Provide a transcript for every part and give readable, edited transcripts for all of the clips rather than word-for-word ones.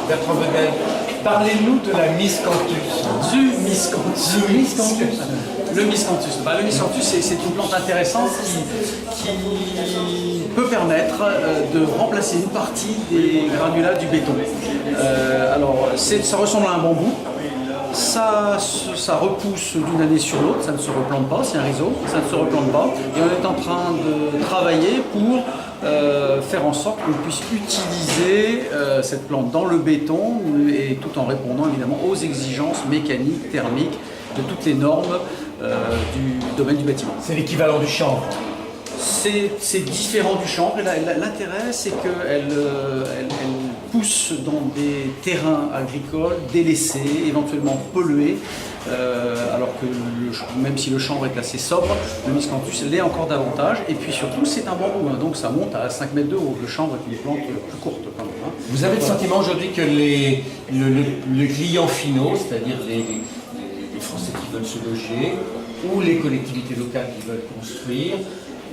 Bertrand Vedel, parlez-nous de la miscanthus. Du miscanthus. Le miscanthus. Le miscanthus. Le miscanthus, c'est une plante intéressante qui peut permettre de remplacer une partie des granulats du béton. Alors, ça ressemble à un bambou. Ça repousse d'une année sur l'autre, ça ne se replante pas, c'est un réseau, ça ne se replante pas. Et on est en train de travailler pour faire en sorte qu'on puisse utiliser cette plante dans le béton et tout en répondant évidemment aux exigences mécaniques, thermiques, de toutes les normes du domaine du bâtiment. C'est l'équivalent du chanvre. C'est différent du chanvre et l'intérêt c'est qu'elle pousse dans des terrains agricoles délaissés, éventuellement pollués, alors que même si le chanvre est assez sobre, le miscanthus l'est encore davantage. Et puis surtout c'est un bambou, donc ça monte à 5 mètres de haut. Le chanvre est une plante plus courte quand même. Vous avez le sentiment aujourd'hui que les clients finaux, c'est-à-dire les Français qui veulent se loger, ou les collectivités locales qui veulent construire,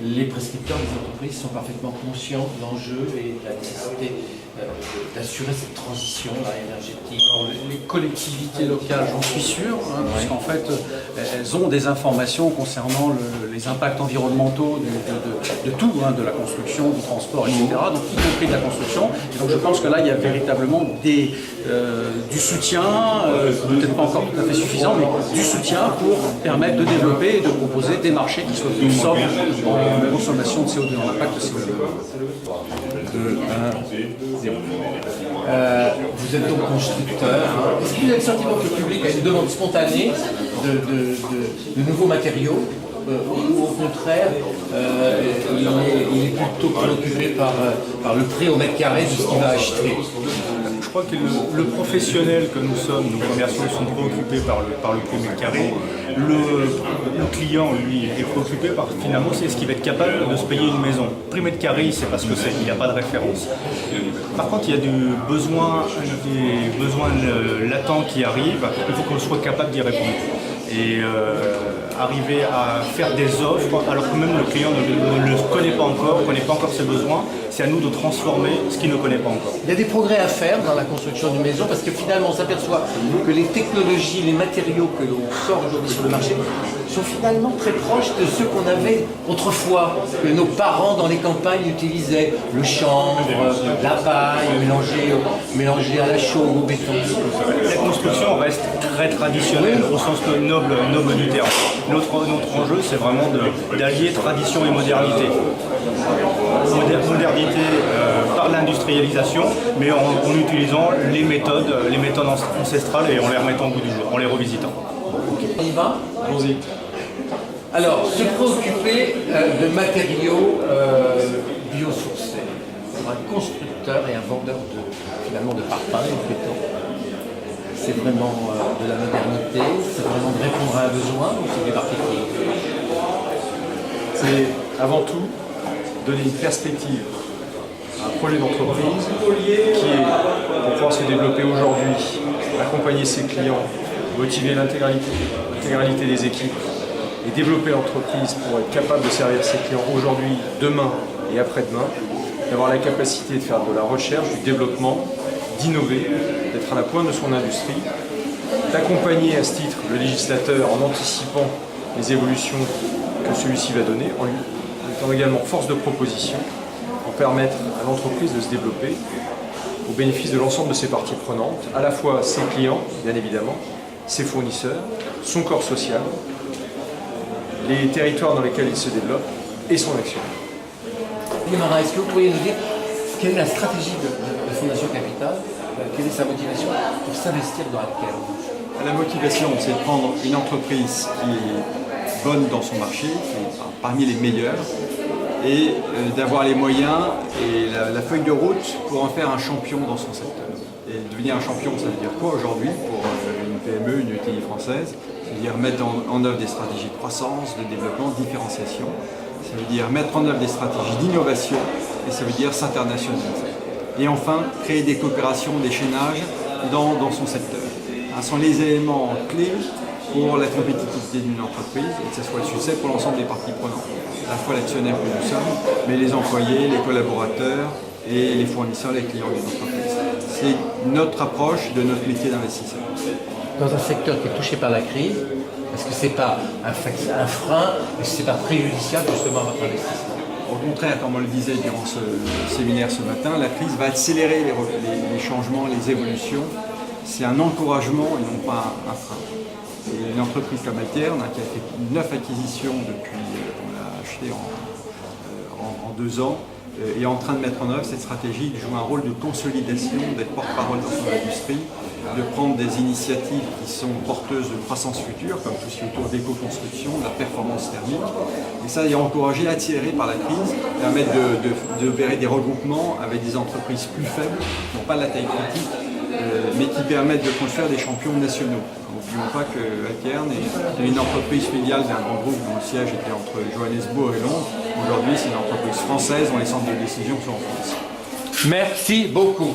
les prescripteurs des entreprises sont parfaitement conscients de l'enjeu et de la nécessité d'assurer cette transition énergétique. Les collectivités locales, j'en suis sûr, puisqu'en fait, elles ont des informations concernant les impacts environnementaux de tout, de la construction, du transport, etc., donc y compris de la construction. Et donc je pense que là, il y a véritablement du soutien, peut-être pas encore tout à fait suffisant, mais du soutien pour permettre de développer et de proposer des marchés qui soient plus sobres en consommation de CO2, en impact de CO2. Vous êtes donc constructeur. Est-ce que vous avez le sentiment que le public a une demande spontanée de nouveaux matériaux ou au contraire il est plutôt préoccupé par le prix au mètre carré de ce qu'il va acheter? Je crois que le professionnel que nous sommes, nos commerciaux sont préoccupés par le prix au mètre carré. Le client, lui, est préoccupé par finalement c'est ce qu'il va être capable de se payer une maison. Prix mètre carré, c'est parce que il n'y a pas de référence. Par contre, il y a des besoins latents qui arrivent, il faut qu'on soit capable d'y répondre. Et arriver à faire des offres alors que même le client ne le connaît pas encore ses besoins, c'est à nous de transformer ce qu'il ne connaît pas encore. Il y a des progrès à faire dans la construction d'une maison parce que finalement on s'aperçoit que les technologies, les matériaux que l'on sort aujourd'hui sur le marché sont finalement très proches de ceux qu'on avait autrefois, que nos parents dans les campagnes utilisaient. Le chanvre, la paille mélangée à la chaux, au béton. La construction reste très traditionnelle au sens noble du terme. Notre enjeu, c'est vraiment d'allier tradition et modernité. Modernité par l'industrialisation, mais en utilisant les méthodes ancestrales et en les remettant au bout du jour, en les revisitant. On y va? Allons-y. Alors, se préoccuper de matériaux biosourcés pour un constructeur et un vendeur de parpaings et de béton. C'est vraiment de la modernité, c'est vraiment de répondre à un besoin ou c'est des particuliers? C'est avant tout donner une perspective à un projet d'entreprise qui est, pour pouvoir se développer aujourd'hui, accompagner ses clients, motiver l'intégralité des équipes et développer l'entreprise pour être capable de servir ses clients aujourd'hui, demain et après-demain, d'avoir la capacité de faire de la recherche, du développement, d'innover, d'être à la pointe de son industrie, d'accompagner à ce titre le législateur en anticipant les évolutions que celui-ci va donner, en étant également force de proposition pour permettre à l'entreprise de se développer au bénéfice de l'ensemble de ses parties prenantes, à la fois ses clients, bien évidemment, ses fournisseurs, son corps social, les territoires dans lesquels il se développe et son action. Marin, est-ce que vous pourriez nous dire quelle est la stratégie de Fondation Capital? Quelle est sa motivation pour s'investir dans laquelle? La motivation, c'est de prendre une entreprise qui est bonne dans son marché, qui est parmi les meilleures, et d'avoir les moyens et la feuille de route pour en faire un champion dans son secteur. Et devenir un champion, ça veut dire quoi aujourd'hui pour une PME, une ETI française? C'est-à-dire mettre en œuvre des stratégies de croissance, de développement, de différenciation. Ça veut dire mettre en œuvre des stratégies d'innovation et ça veut dire s'internationaliser. Et enfin, créer des coopérations, des chaînages dans son secteur. Ce sont les éléments clés pour la compétitivité d'une entreprise et que ce soit le succès pour l'ensemble des parties prenantes. À la fois l'actionnaire que nous sommes, mais les employés, les collaborateurs et les fournisseurs, les clients d'une entreprise. C'est notre approche de notre métier d'investisseur. Dans un secteur qui est touché par la crise, est-ce que ce n'est pas un frein, est-ce que ce n'est pas préjudiciable justement à votre investissement? Au contraire, comme on le disait durant ce séminaire ce matin, la crise va accélérer les changements, les évolutions. C'est un encouragement et non pas un frein. Et une entreprise comme Alterne, qui a fait 9 acquisitions depuis, on l'a acheté en 2 ans, est en train de mettre en œuvre cette stratégie de jouer un rôle de consolidation, d'être porte-parole dans son industrie, de prendre des initiatives qui sont porteuses de croissance future, comme tout ce qui est autour d'éco-construction, de la performance thermique. Et ça est encouragé, attiré par la crise, permettre d'opérer des regroupements avec des entreprises plus faibles, qui n'ont pas la taille critique, mais qui permettent de construire des champions nationaux. N'oublions pas que Alterne est une entreprise filiale d'un grand groupe dont le siège était entre Johannesburg et Londres. Aujourd'hui, c'est une entreprise française dont les centres de décision sont en France. Merci beaucoup.